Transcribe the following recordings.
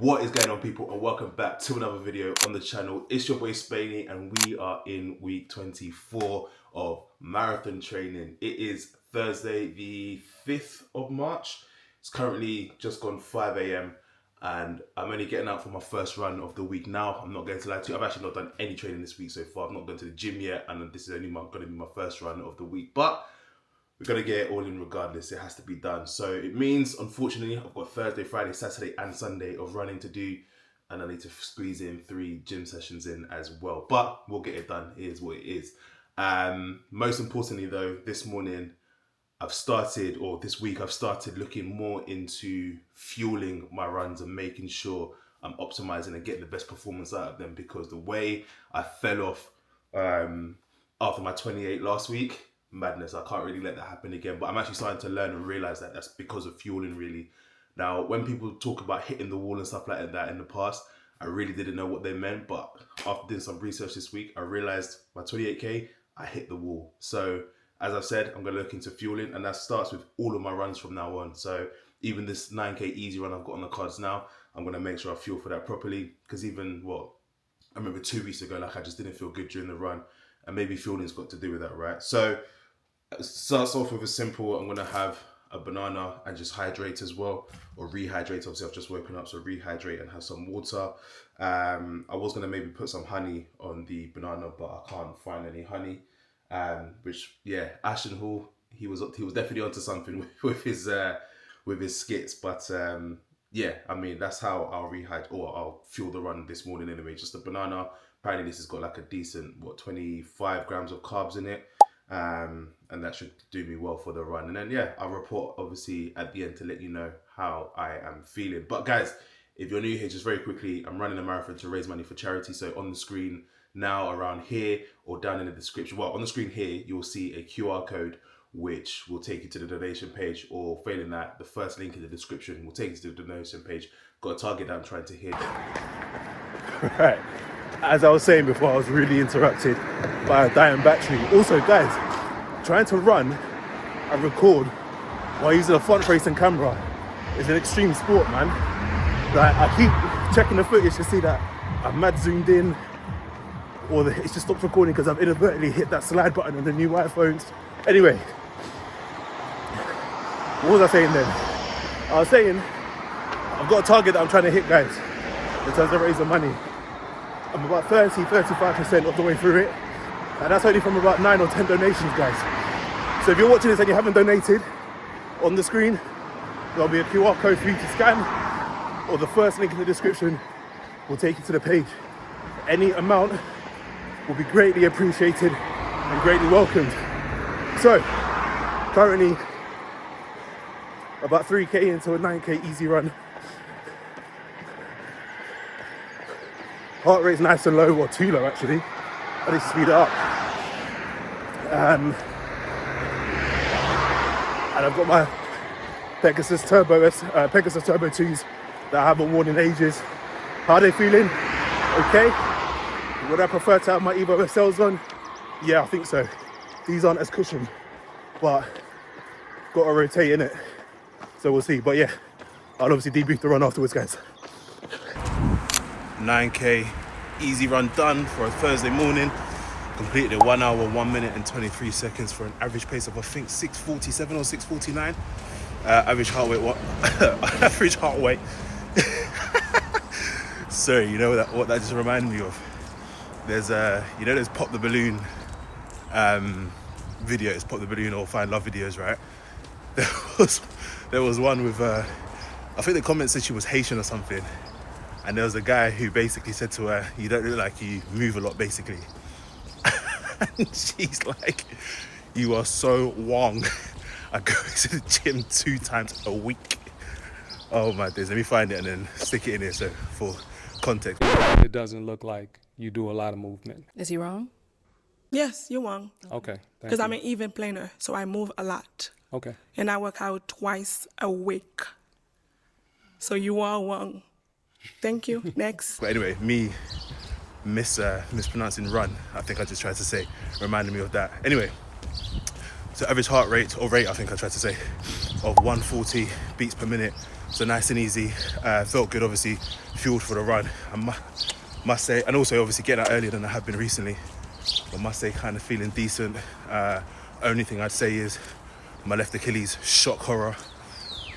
What is going on, people, and welcome back to another video on the channel. It's your boy Spainey, and we are in week 24 of marathon training. It is Thursday the 5th of March. It's currently just gone 5 a.m. and I'm only getting out for my first run of the week now. I'm not going to lie to you, I've actually not done any training this week so far. I've not gone to the gym yet, and this is only going to be my first run of the week. But we're going to get it all in regardless. It has to be done. So it means, unfortunately, I've got Thursday, Friday, Saturday and Sunday of running to do. And I need to squeeze in 3 gym sessions in as well. But we'll get it done. It is what it is. Most importantly, though, this morning, this week, I've started looking more into fueling my runs and making sure I'm optimizing and getting the best performance out of them. Because the way I fell off after my 28 last week, madness. I can't really let that happen again, but I'm actually starting to learn and realize that that's because of fueling, really. Now, when people talk about hitting the wall and stuff like that in the past, I really didn't know what they meant, but after doing some research this week, I realized my 28k, I hit the wall. So as I've said, I'm going to look into fueling, and that starts with all of my runs from now on. So even this 9k easy run I've got on the cards now, I'm going to make sure I fuel for that properly, because I remember 2 weeks ago, I just didn't feel good during the run, and maybe fueling's got to do with that, right? So it starts off with a simple, I'm going to have a banana and just hydrate as well, or rehydrate. Obviously, I've just woken up, so rehydrate and have some water. I was going to maybe put some honey on the banana, but I can't find any honey. Ashton Hall, he was definitely onto something with his skits. But that's how I'll rehydrate, or I'll fuel the run this morning anyway. Just a banana. Apparently, this has got like a decent 25 grams of carbs in it. And that should do me well for the run. And then, I'll report obviously at the end to let you know how I am feeling. But guys, if you're new here, just very quickly, I'm running a marathon to raise money for charity. So on the screen now around here, or down in the description, well, on the screen here, you'll see a QR code, which will take you to the donation page, or failing that, the first link in the description will take you to the donation page. Got a target that I'm trying to hit. Right. As I was saying before, I was really interrupted by a dying battery. Also, guys, trying to run and record while using a front-facing camera is an extreme sport, man. Like, I keep checking the footage to see that I'm mad zoomed in, or it's just stopped recording because I've inadvertently hit that slide button on the new iPhones. Anyway, what was I saying then? I was saying I've got a target that I'm trying to hit, guys, in terms of raising money. I'm about 35% of the way through it. And that's only from about 9 or 10 donations, guys. So if you're watching this and you haven't donated, on the screen, there'll be a QR code for you to scan, or the first link in the description will take you to the page. Any amount will be greatly appreciated and greatly welcomed. So, currently, about 3k into a 9k easy run. Heart rate's nice and low, or too low actually. I need to speed it up. And I've got my Pegasus Turbo 2s that I haven't worn in ages. How are they feeling? Okay. Would I prefer to have my Evo SLs on? Yeah, I think so. These aren't as cushioned, but got to rotate in it. So we'll see. But yeah, I'll obviously debrief the run afterwards, guys. 9k easy run done for a Thursday morning. Completed it 1 hour, 1 minute and 23 seconds for an average pace of, I think, 6:47 or 6:49. Average heart rate, average heart rate. Sorry, you know what that just reminded me of? There's there's Pop the Balloon videos, Pop the Balloon or Find Love videos, right? There was one with I think the comment said she was Haitian or something. And there was a guy who basically said to her, "You don't look like you move a lot," basically. And she's like, "You are so wrong. I go to the gym 2 times a week." Oh my days. Let me find it and then stick it in here so for context. It doesn't look like you do a lot of movement. Is he wrong? Yes, you're wrong. Okay. Because I'm an even planer, so I move a lot. Okay. And I work out twice a week. So you are wrong. Thank you. Next. But anyway, me mispronouncing run, I think I just tried to say, reminded me of that. Anyway, so average heart rate, or rate, I think I tried to say, of 140 beats per minute. So nice and easy. Felt good, obviously, fueled for the run. I must say, and also obviously getting out earlier than I have been recently. I must say, kind of feeling decent. Only thing I'd say is my left Achilles, shock horror.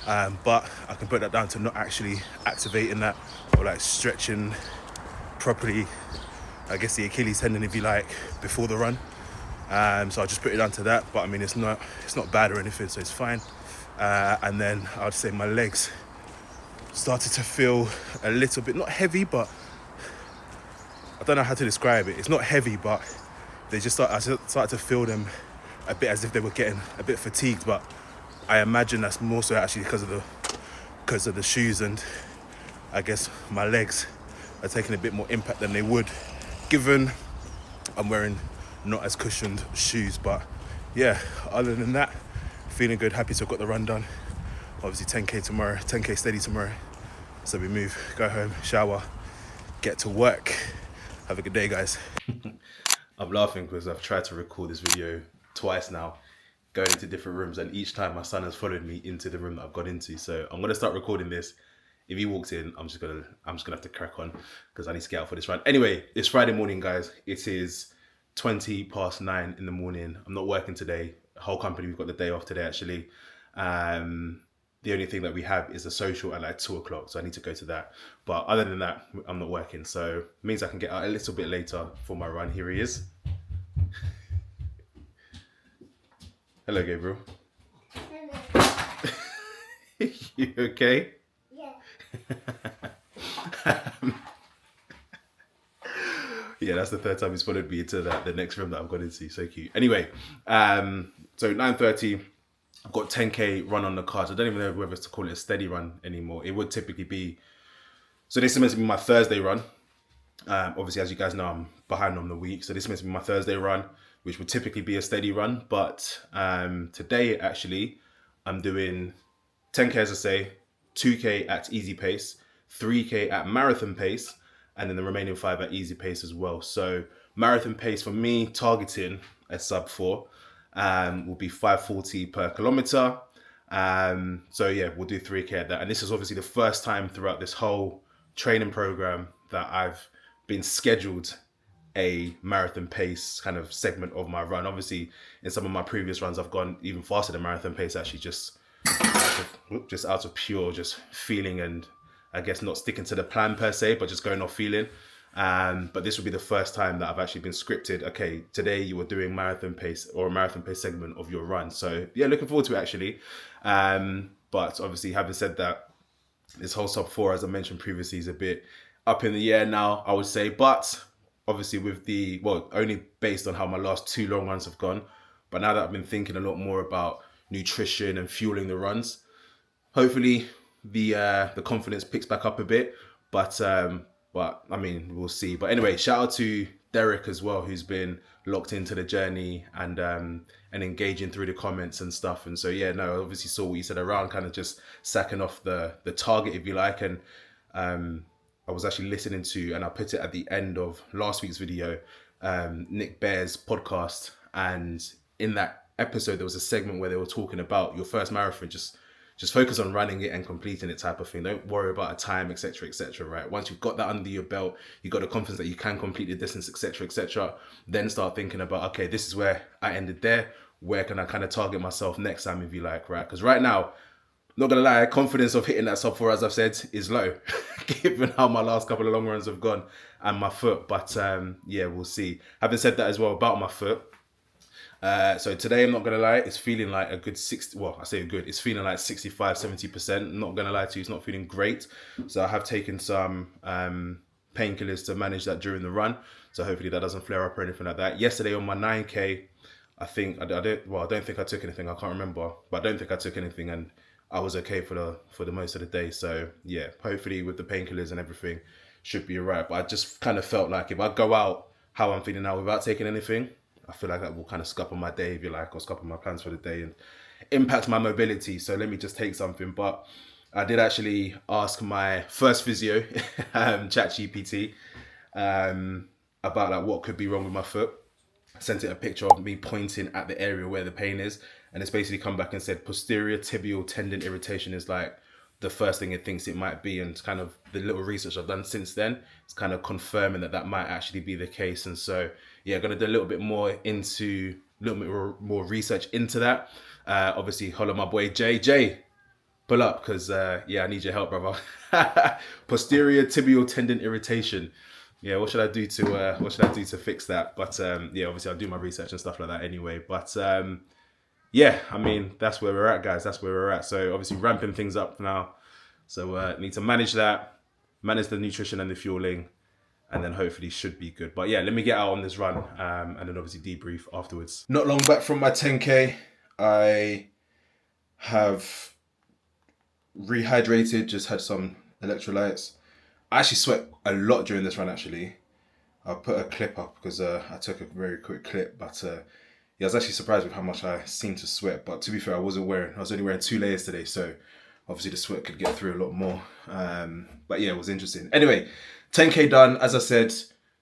But I can put that down to not actually activating that or like stretching properly, I guess the Achilles tendon, if you like, before the run. So I just put it down to that, but I mean, it's not bad or anything, so it's fine. And then I'd say my legs started to feel a little bit, not heavy, but I don't know how to describe it. It's not heavy, but I started to feel them a bit as if they were getting a bit fatigued, but I imagine that's more so actually because of the shoes, and I guess my legs are taking a bit more impact than they would given I'm wearing not as cushioned shoes. But yeah, other than that, feeling good, happy to have got the run done. Obviously 10k tomorrow, 10k steady tomorrow. So we move, go home, shower, get to work. Have a good day, guys. I'm laughing because I've tried to record this video twice now, going into different rooms, and each time my son has followed me into the room that I've got into. So I'm gonna start recording this. If he walks in, I'm just gonna have to crack on because I need to get out for this run. Anyway, it's Friday morning, guys. It is 9:20 in the morning. I'm not working today. The whole company, we've got the day off today actually. The only thing that we have is a social at like 2 o'clock, so I need to go to that. But other than that, I'm not working, so it means I can get out a little bit later for my run. Here he is. Hello, Gabriel. Hello. You okay? Yeah. Yeah, that's the third time he's followed me into the next room that I've got into. So cute. Anyway, so 9:30. I've got 10k run on the cards. I don't even know whether to call it a steady run anymore. It would typically be. So this is meant to be my Thursday run. Obviously, as you guys know, I'm behind on the week. So this is meant to be my Thursday run, which would typically be a steady run. But today, actually, I'm doing 10k, as I say, 2k at easy pace, 3k at marathon pace, and then the remaining 5 at easy pace as well. So marathon pace for me, targeting a sub 4. Will be 5:40 per kilometer. So yeah, we'll do 3k at that. And this is obviously the first time throughout this whole training program that I've been scheduled a marathon pace kind of segment of my run. Obviously, in some of my previous runs, I've gone even faster than marathon pace, actually just out of pure just feeling, and I guess not sticking to the plan per se, but just going off feeling. But this will be the first time that I've actually been scripted. Okay, today you were doing marathon pace or a marathon pace segment of your run. So yeah, looking forward to it actually. But obviously, having said that, this whole sub 4, as I mentioned previously, is a bit up in the air now, I would say. But obviously with only based on how my last 2 long runs have gone. But now that I've been thinking a lot more about nutrition and fueling the runs, hopefully the confidence picks back up a bit. But I mean, we'll see. But anyway, shout out to Derek as well, who's been locked into the journey and engaging through the comments and stuff. And so yeah, no, I obviously saw what you said around kind of just sacking off the target, if you like. And I was actually listening to, and I put it at the end of last week's video, Nick Bear's podcast. And in that episode, there was a segment where they were talking about your first marathon, just focus on running it and completing it type of thing. Don't worry about a time, etc., right? Once you've got that under your belt, you've got the confidence that you can complete the distance, etc., then start thinking about, okay, this is where I ended there. Where can I kind of target myself next time, if you like, right? Because right now, not gonna lie, confidence of hitting that sub 4, as I've said, is low, given how my last couple of long runs have gone and my foot. But yeah, we'll see. Having said that as well about my foot, so today, I'm not gonna lie, it's feeling like a good 60. Well, I say good. It's feeling like 65-70%. I'm not gonna lie to you, it's not feeling great. So I have taken some painkillers to manage that during the run. So hopefully that doesn't flare up or anything like that. Yesterday on my 9k, I think I don't think I took anything. I can't remember, but I don't think I took anything, and I was okay for the most of the day. So yeah, hopefully with the painkillers and everything, should be alright. But I just kind of felt like if I go out how I'm feeling now without taking anything, I feel like that will kind of scupper my day, if you like, or scupper my plans for the day and impact my mobility. So let me just take something. But I did actually ask my first physio, ChatGPT, about like what could be wrong with my foot. I sent it a picture of me pointing at the area where the pain is, and it's basically come back and said posterior tibial tendon irritation is like the first thing it thinks it might be, and kind of the little research I've done since then, it's kind of confirming that that might actually be the case. And so yeah, going to do a little bit more research into that. Obviously, holler my boy Jay, pull up, because yeah, I need your help, brother. Posterior tibial tendon irritation. Yeah, what should I do to fix that? But yeah, obviously I'll do my research and stuff like that anyway. But yeah, I mean, that's where we're at, guys. That's where we're at. So obviously ramping things up now. So need to manage that, manage the nutrition and the fueling, and then hopefully should be good. But yeah, let me get out on this run, and then obviously debrief afterwards. Not long back from my 10K, I have rehydrated, just had some electrolytes. I actually sweat a lot during this run, actually. I'll put a clip up because I took a very quick clip, but yeah, I was actually surprised with how much I seemed to sweat. But to be fair, I was only wearing 2 layers today, so obviously the sweat could get through a lot more. But yeah, it was interesting. Anyway, 10K done, as I said,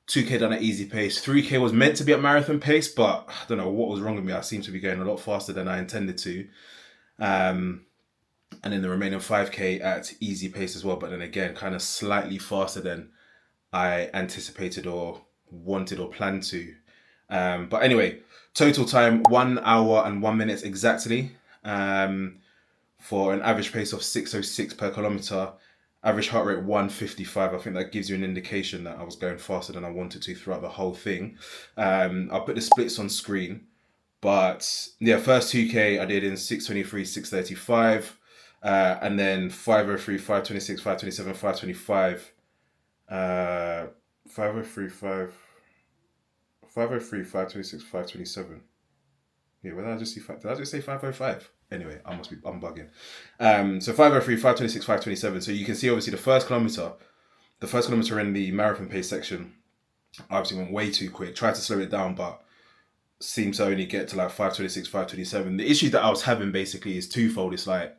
2K done at easy pace. 3K was meant to be at marathon pace, but I don't know what was wrong with me. I seem to be going a lot faster than I intended to. And then the remaining 5K at easy pace as well, but then again, kind of slightly faster than I anticipated or wanted or planned to. But anyway, total time 1 hour and 1 minute exactly, for an average pace of 6:06 per kilometer, average heart rate 155. I think that gives you an indication that I was going faster than I wanted to throughout the whole thing. I'll put the splits on screen, but yeah, first 2K I did in 6:23, 6:35. And then 5:03, 5:26, 5:27, 5:25, 5:03, 5:03, 5:26, 5:27. Yeah, what did I just see? Did I just say 5:05? Anyway, I'm bugging. So 5:03, 5:26, 5:27. So you can see obviously the first kilometer in the marathon pace section, I obviously went way too quick. Tried to slow it down, but seemed to only get to like 5:26, 5:27. The issue that I was having basically is twofold. It's like,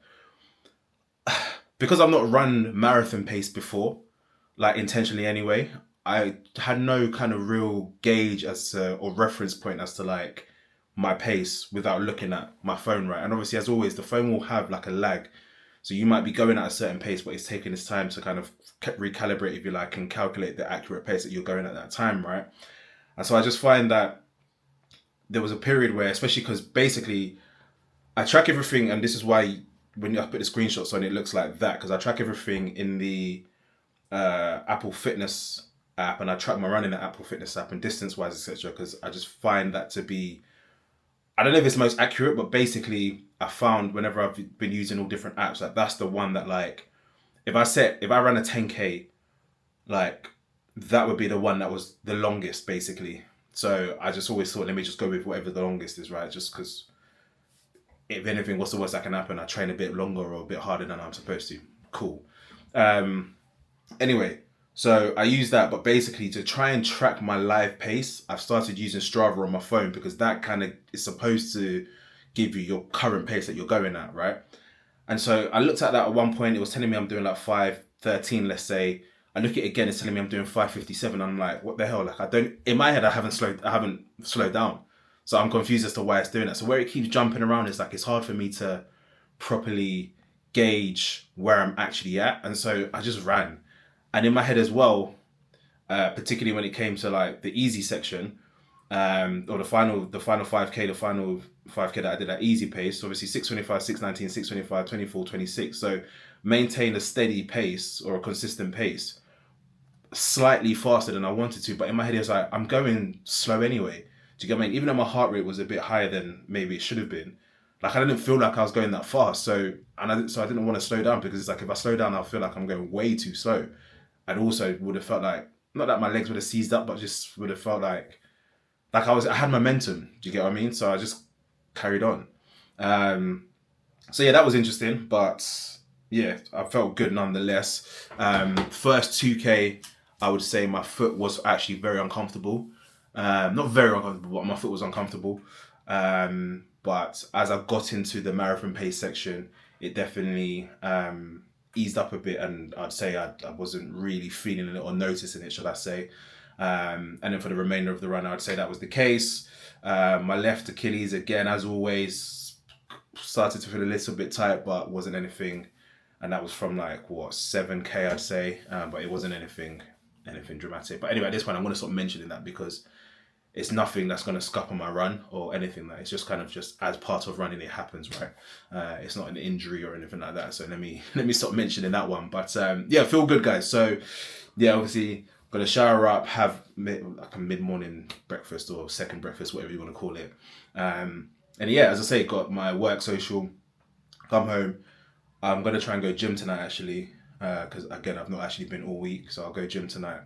because I've not run marathon pace before, like intentionally anyway, I had no kind of real gauge as to, or reference point as to like my pace without looking at my phone, right? And obviously, as always, the phone will have like a lag. So you might be going at a certain pace, but it's taking its time to kind of recalibrate, if you like, and calculate the accurate pace that you're going at that time, right? And so I just find that there was a period where, especially because basically I track everything, and this is why when I put the screenshots on, it looks like that, because I track everything in the Apple Fitness app, and I track my running in the Apple Fitness app and distance-wise, etc. Because I just find that to be, I don't know if it's the most accurate, but basically I found whenever I've been using all different apps, like that's the one that, like, if I ran a 10K, like that would be the one that was the longest basically. So I just always thought, let me just go with whatever the longest is, right? Just because if anything, what's the worst that can happen? I train a bit longer or a bit harder than I'm supposed to. Cool. Anyway, so I use that, but basically to try and track my live pace, I've started using Strava on my phone, because that kind of is supposed to give you your current pace that you're going at, right? And so I looked at that at one point, it was telling me I'm doing like 5:13, let's say. I look at it again, it's telling me I'm doing 5:57. I'm like, what the hell? Like, in my head, I haven't slowed down. So I'm confused as to why it's doing that. So where it keeps jumping around, is like, it's hard for me to properly gauge where I'm actually at. And so I just ran. And in my head as well, particularly when it came to like the easy section, or the final 5K, the final 5K that I did at easy pace, obviously 6:25, 6:19, 6:25, 24, 26. So maintain a steady pace or a consistent pace, slightly faster than I wanted to. But in my head, it was like, I'm going slow anyway. Do you get what I mean? Even though my heart rate was a bit higher than maybe it should have been, like I didn't feel like I was going that fast. So I didn't want to slow down, because it's like, if I slow down, I'll feel like I'm going way too slow. And also would have felt like, not that my legs would have seized up, but just would have felt like I had momentum. Do you get what I mean? So I just carried on. So yeah, that was interesting, but yeah, I felt good nonetheless. First 2K, I would say my foot was actually very uncomfortable. Not very uncomfortable, but my foot was uncomfortable. But as I got into the marathon pace section, it definitely eased up a bit, and I'd say I wasn't really feeling it or noticing it, should I say. And then for the remainder of the run, I'd say that was the case. My left Achilles, again, as always, started to feel a little bit tight, but wasn't anything. And that was from like, what, 7K, I'd say. But it wasn't anything dramatic. But anyway, at this point, I'm going to stop mentioning that because it's nothing that's going to scupper my run or anything. Like, it's just kind of just as part of running, it happens, right? It's not an injury or anything like that. So let me stop mentioning that one. But yeah, feel good, guys. So yeah, obviously gonna shower up, have like a mid-morning breakfast or second breakfast, whatever you want to call it. And yeah, as I say, got my work social, come home. I'm gonna try and go gym tonight actually, because again, I've not actually been all week, so I'll go gym tonight.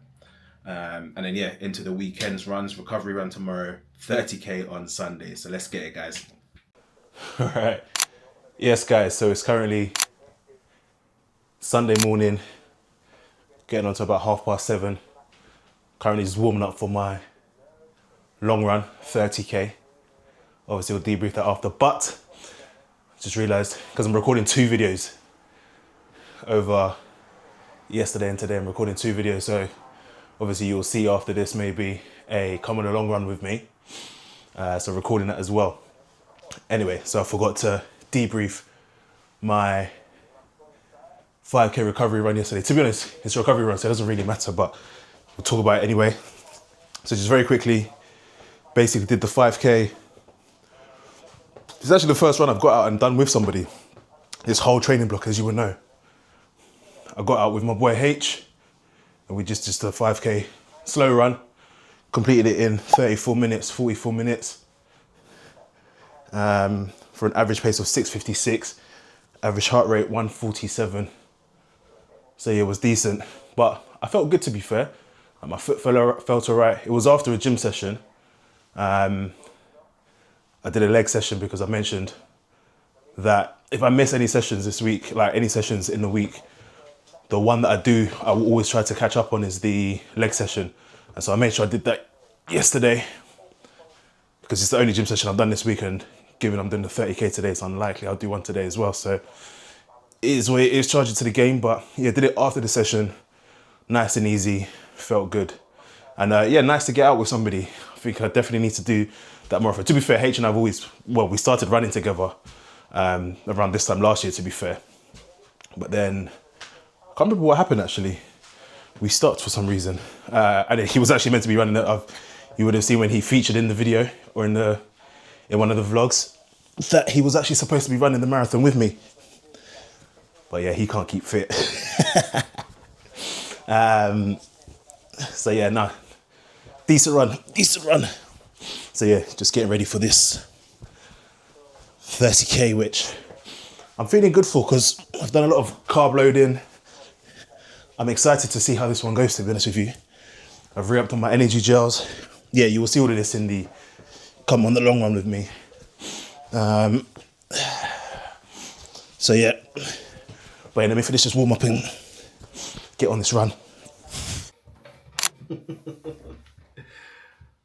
And then yeah, into the weekends runs, recovery run tomorrow, 30K on Sunday. So let's get it, guys. All right. Yes, guys. So it's currently Sunday morning, getting on to about 7:30. Currently just warming up for my long run, 30K. Obviously we'll debrief that after, but just realized because I'm recording 2 videos over yesterday and today, I'm recording 2 videos. So obviously you'll see after this maybe a come on a long run with me. So recording that as well. Anyway, so I forgot to debrief my 5K recovery run yesterday. To be honest, it's a recovery run, so it doesn't really matter, but we'll talk about it anyway. So just very quickly, basically did the 5K. It's actually the first run I've got out and done with somebody. This whole training block, as you would know. I got out with my boy H, and we just a 5K slow run. Completed it in 34 minutes, 44 minutes. For an average pace of 6:56, average heart rate 147. So yeah, it was decent, but I felt good, to be fair. My foot felt all right. It was after a gym session. I did a leg session because I mentioned that if I miss any sessions this week, like any sessions in the week, the one that I do, I will always try to catch up on is the leg session. And so I made sure I did that yesterday because it's the only gym session I've done this week, and given I'm doing the 30K today, it's unlikely I'll do one today as well. So it is what it is, charging to the game. But yeah, did it after the session, nice and easy, felt good. And yeah, nice to get out with somebody. I think I definitely need to do that more often. To be fair, H and I've always, well, we started running together around this time last year, to be fair. But then, I can't remember what happened actually. We stopped for some reason. And he was actually meant to be running it. You would have seen when he featured in the video or in one of the vlogs that he was actually supposed to be running the marathon with me. But yeah, he can't keep fit. So yeah, no, decent run. So yeah, just getting ready for this 30K, which I'm feeling good for because I've done a lot of carb loading. I'm excited to see how this one goes, to be honest with you. I've re-upped on my energy gels. Yeah, you will see all of this in the come on the long run with me. So yeah, but yeah, let me finish this warm up and get on this run.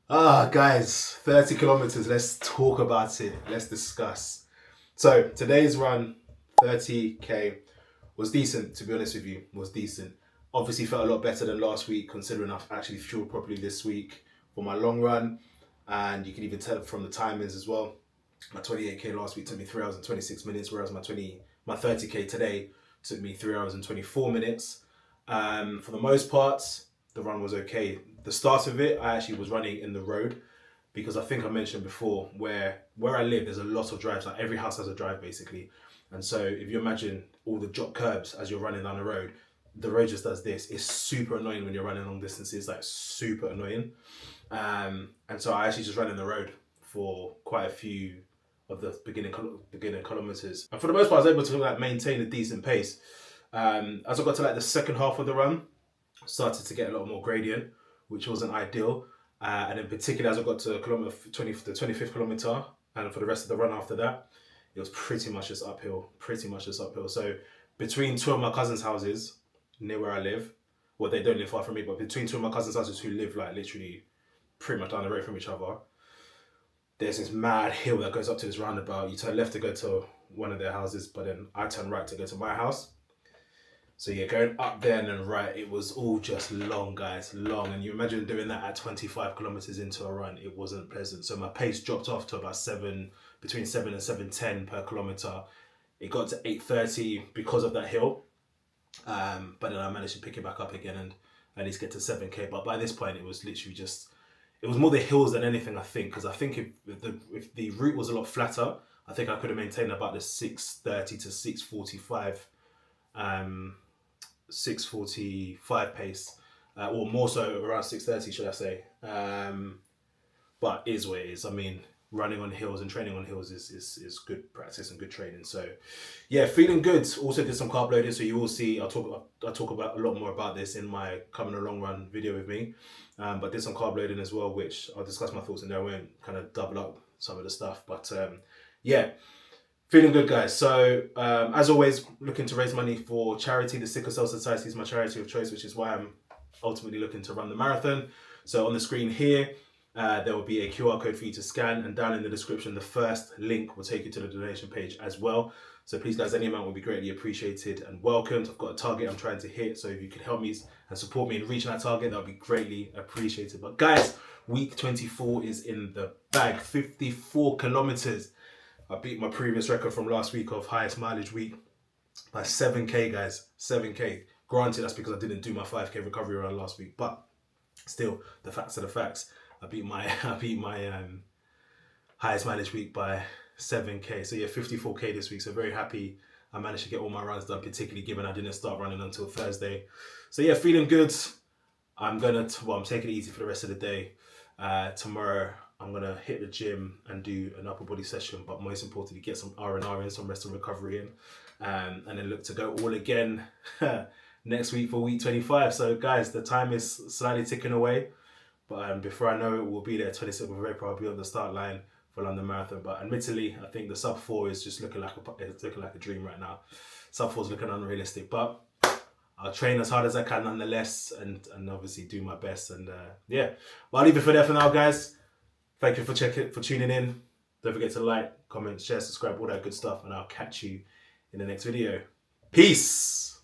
Guys, 30 kilometers. Let's talk about it. Let's discuss. So today's run, 30K, was decent, to be honest with you. Was decent. Obviously felt a lot better than last week, considering I've actually fueled properly this week for my long run. And you can even tell from the timings as well. My 28K last week took me 3 hours and 26 minutes, whereas my 30K today took me 3 hours and 24 minutes. For the most part, the run was okay. The start of it, I actually was running in the road because I think I mentioned before where I live, there's a lot of drives. Like every house has a drive basically. And so if you imagine all the drop curbs as you're running down the road just does this. It's super annoying when you're running long distances, like super annoying. And so I actually just ran in the road for quite a few of the beginning kilometers. And for the most part, I was able to like maintain a decent pace. As I got to like the second half of the run, started to get a lot more gradient, which wasn't ideal. And in particular, as I got to the 25th kilometer, and for the rest of the run after that, it was pretty much just uphill. So between 2 of my cousins' houses, near where I live, well, they don't live far from me, but between 2 of my cousins' houses who live like literally pretty much down the road from each other, there's this mad hill that goes up to this roundabout. You turn left to go to one of their houses, but then I turn right to go to my house. So yeah, going up there and then right, it was all just long, guys, long. And you imagine doing that at 25 kilometers into a run, it wasn't pleasant. So my pace dropped off to about between 7 and 7:10 per kilometer. It got to 8:30 because of that hill. But then I managed to pick it back up again and at least get to 7K. But by this point, it was literally just, it was more the hills than anything, I think. Because I think if the route was a lot flatter, I think I could have maintained about the 6:30 to 6:45 pace, or more so around 6:30, should I say. But it is what it is. I mean, running on hills and training on hills is good practice and good training. So yeah, feeling good. Also did some carb loading, so you will see, I talk about a lot more about this in my coming a long run video with me. But did some carb loading as well, which I'll discuss my thoughts in there. I won't kind of double up some of the stuff, but yeah, feeling good, guys. So as always, looking to raise money for charity. The Sickle Cell Society is my charity of choice, which is why I'm ultimately looking to run the marathon. So on the screen here, there will be a QR code for you to scan, and down in the description, the first link will take you to the donation page as well. So please, guys, any amount will be greatly appreciated and welcomed. I've got a target I'm trying to hit, so if you could help me and support me in reaching that target, that would be greatly appreciated. But guys, week 24 is in the bag. 54 kilometers. I beat my previous record from last week of highest mileage week by 7K, guys. 7K. Granted, that's because I didn't do my 5K recovery run last week, but still, the facts are the facts. I beat my highest mileage week by 7K. So yeah, 54K this week. So very happy I managed to get all my runs done, particularly given I didn't start running until Thursday. So yeah, feeling good. I'm taking it easy for the rest of the day. Tomorrow I'm gonna hit the gym and do an upper body session, but most importantly, get some R&R in, some rest and recovery in, and then look to go all again next week for week 25. So guys, the time is slightly ticking away. But before I know it, we'll be there 27th of April. I'll be on the start line for London Marathon. But admittedly, I think the sub 4 is just looking like a dream right now. Sub 4 is looking unrealistic, but I'll train as hard as I can nonetheless, and obviously do my best. And yeah, but I'll leave it for there for now, guys. Thank you for tuning in. Don't forget to like, comment, share, subscribe, all that good stuff, and I'll catch you in the next video. Peace.